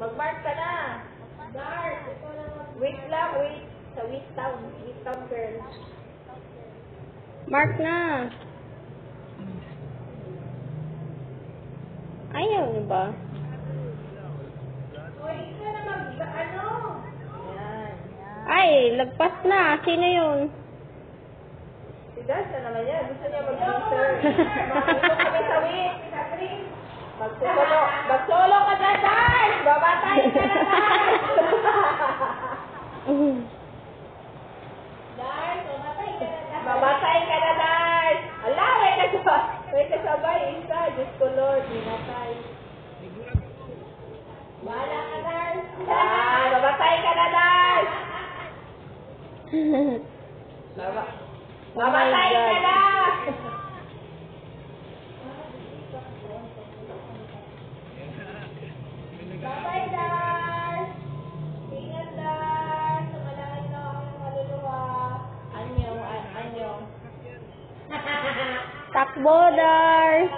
Mag-mark ka na. Wait lang, wait. Sa Wheat Town girl. Mark na. Ayaw niyo ba? Yan. Ay, lagpas na. Sino yun? Si Dars na naman yan. Gusto niya mag-teaser. Mag-ilo kami sa Wheat. Mag-solo ka na, Dars! Babatay ka na, Dars! Babatay ka na, Dars! Ala, may kasabay. Isa, Diyos ko, Lord. Minatay. Bahala ka, Dars! Babatay ka na, Dars! Babatay ka na! Bye-bye, Dars! Ingat, Dars! Sumalangin na ang maluluwa. Anyo. Takbo, Dar.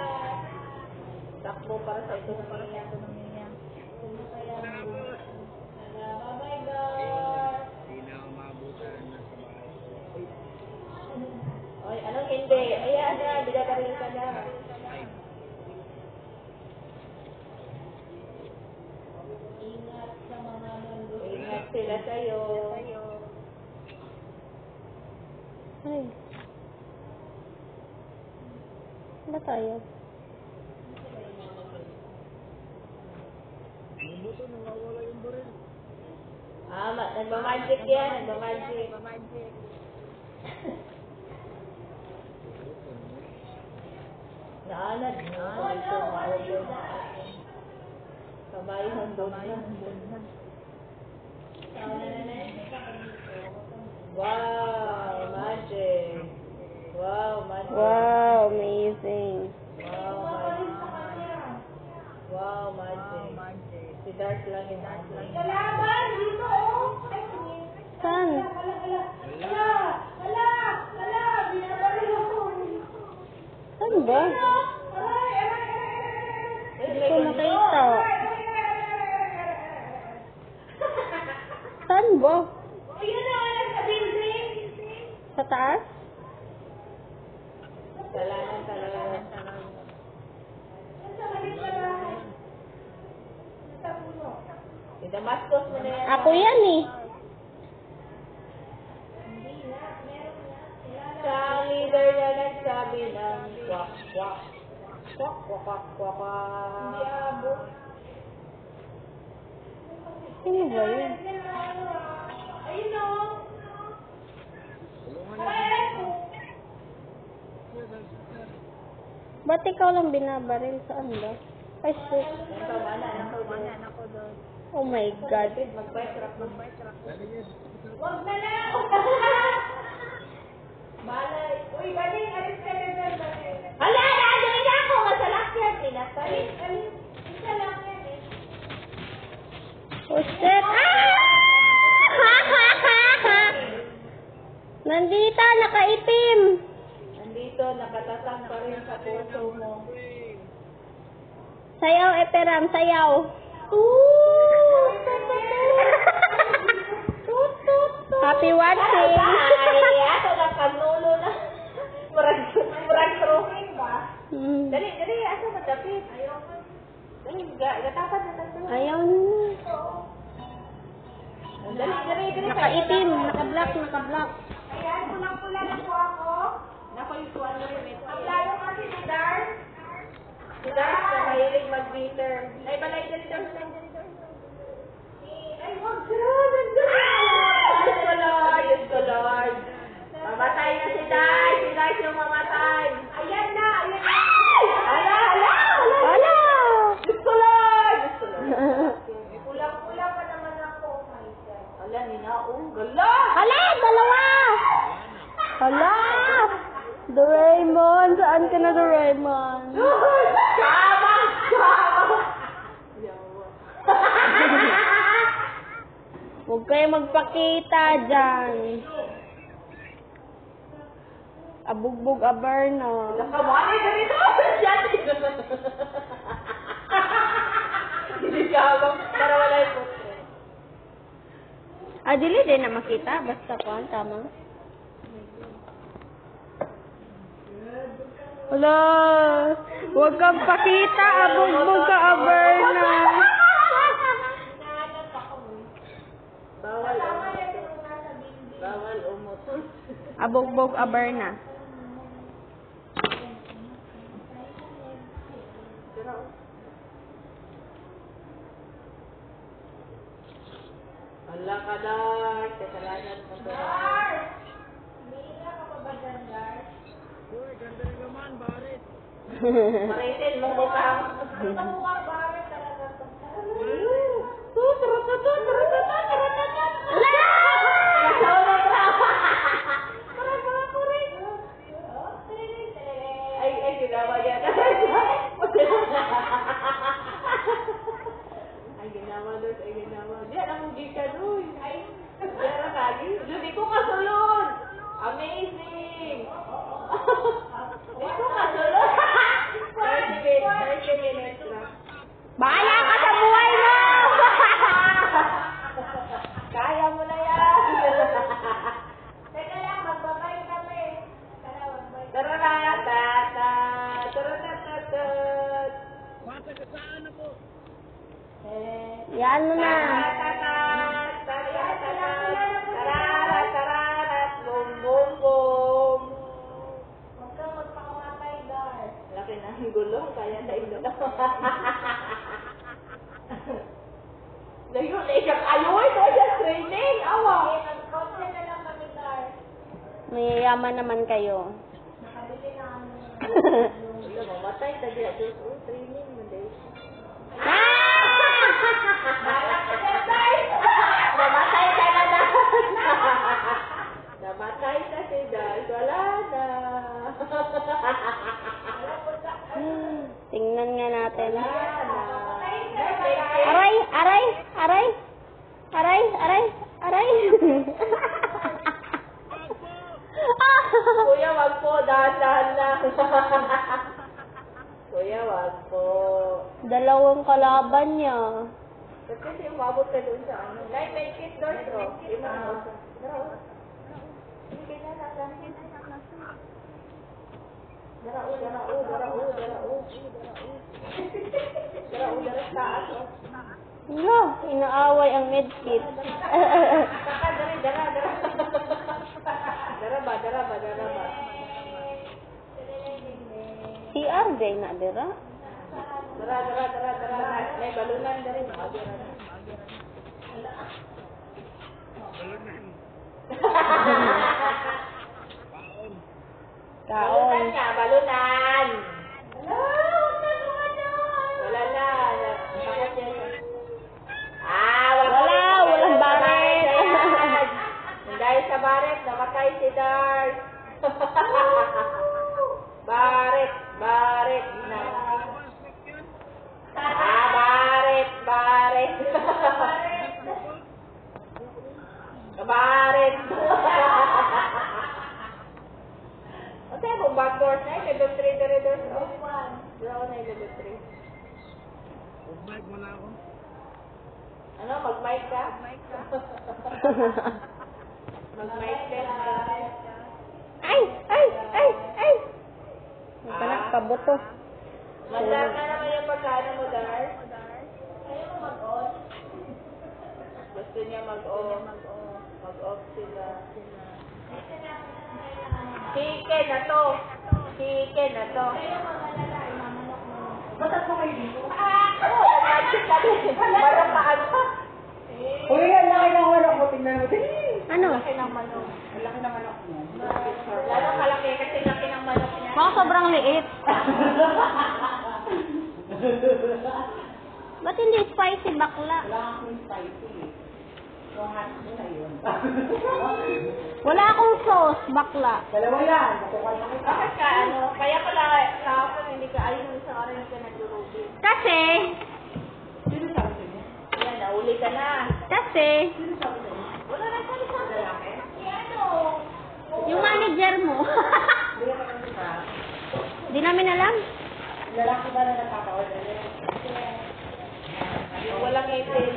Takbo para sa ito na niya. Bye-bye, Dars! Oy, anong hindi? Ayan na, binabaril ka na. Ingat sa mga mundo. Ingat sila sa'yo. Ay. Ba tayo? Nagmamagic yan. Nagmamagic. Naanad. Ito, maulog. Kamay handog na. Wow, magic. Wow, magic. Wow, amazing. Wow, magic. Si Dars lang yung magic. Kalaban! Dito, oh! Saan? Hala! Binabaril ako! Saan ba? Hindi ko makita. Saan ba? Ayun na, sa building! Sa taas? Salamat. Sa maliit pa lang. Sa puno. Si Damascus mo na yan. Ako yan eh. Sa leader na nagsabi ng kwak. Diabo. Sino ba yun? Ayun na, oh! Ay! Ba't ikaw lang binabaril? Saan ba? Ay, shit. Anak ko doon. Oh my God. Mag-bike rock. Wag na lang! Malay. Uy, galing! Alis ka na dyan, galing! Hala, nandun na ako. Masalak yan. Pinatay. Isa lang yan eh. Oh shit! Nandito, nakaitim. Nandito, nakatatang pa rin sa puso mo. Sayaw, Eperam, sayaw. Happy watching. Ay, ato na panulo na. Murag throwing ba? Dali, ato madapit. Dali, gatapan na lang. Ayaw na. Dali. Nakaitim, naka-black. Ayan, pulang-pula na po ako. Nako yung tuwan na rin. Ang lalo kasi si Dars. Si Dars na mahilig mag-bitter. Ay, balay dali. Ay, wag dyan! Diyos ko, Lord. Mamatay na si Dars. Si Dars yung mamatay. Ayan na! Hala! Hala! Diyos ko, Lord. Pulang-pula pa naman ako. Oh my God. Hala, ninaong. Gala! Hala, dalawa! Hala! Doraemon, saan ka na, Doraemon? Sama! Huwag kayo magpakita dyan. Abugbog abarno. Nakamali ka rito! Hindi ka habang para wala Ah, dili din na makita. Basta po, tama. Wala. Huwag kang pakita. Abugbog ka, Aberna. Bawal umutol. Abugbog, Aberna. Wala ka, Dar. Kasalanan mo, Dar. Maritin mo mukha. Ay, ginawa niya. Ay, ginawa doon. Ay, ginawa. Diyan ang gikan, uy. Diyan ang kagi. Hindi ko kasulod. Amazing. Hindi ko kasulod. 30 minutes lang. Bahala ka sa buhay mo! Kaya mo na yan. Teka lang, magbabay kami. Tararatata. Taratatat. Yan mo na. Tararat. Bum, bum, bum. Huwag kang magpakamatay, Dar. Laki na ang gulong, kaya tayo na. Ngayon, siya kayoy, kaya training, awa. Mag-content na lang kami, Dar. Mayayaman naman kayo. Nakabili na kami. Wala, mamatay, tayo, training mo din. Namatay ka na na. Namatay ka si Dal, wala na. Tingnan nga natin. Wala na. Aray! Aray! Aray! Aray! Aray! Aray! Kuya, wag po, dahan-dahan lang. Kuya, wag po. Dalawang kalaban niya. Kasi umabot ka doon sa ano. Nay, may kit doon, bro. Ima mo. Darao, taas, oh. No, inaaway ang medkit. Saka, dara. Dara ba. Si RJ na dira. Dara. May balunan dari. Kaon. Balunan. Wala na. Walang baret. Dahil sa baret, namatay si Dart. Baret. Baret. Okay, kung backdoors na, level 3 na rin doon. Draw na yung level 3. Mag-mic mo na ako. Ano, mag-mic ka? Mag-mic test ka. Ay! Panak kaboto. Mandar na naman yung pagkano mo, Dar. Ayaw mo mag-on? Gusto niya mag-off. Mag-off sila. Chicken na to. Ayaw magalala, imamanok mo. Ba't mo kayo dito? Nag-magic kami. Parang paano? Uy, ang laki ng manok mo. Tingnan mo. Ano? Laki ng manok. Laki ng manok mo. Lalo kalaki kasi laki ng manok niya. Baka sobrang liit. Ba't hindi spicy bakla? Wala akong spicy. So, hot mo na yun. Wala akong sauce bakla. Dalawa yan. Bakit ka, kaya pala kahapon hindi ka ayun ng isang araw hindi ka naglurubi. Kasi, Sino sabi sa niya? Yan, nauli ka na. kasi, Sino sabi sa niya? Wala na sabi sa lalaki. yung manager mo. Hindi ka kami sa... Di namin alam. Lalaki ba na nagpapa-order niya? Yung walang ngipin.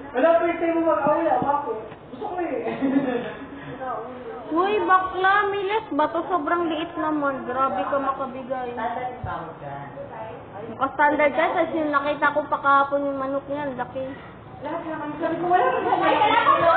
Wala pa yung tayo mo mag-awala, bakit? Gusto ko eh. Uy, bakla, Miles, bato sobrang liit naman. Grabe ka makabigay. Maka-standard ka, kasi yung nakita ko pa kahapon yung manok niya, laki. Lahat naman. Sabi ko, wala ka.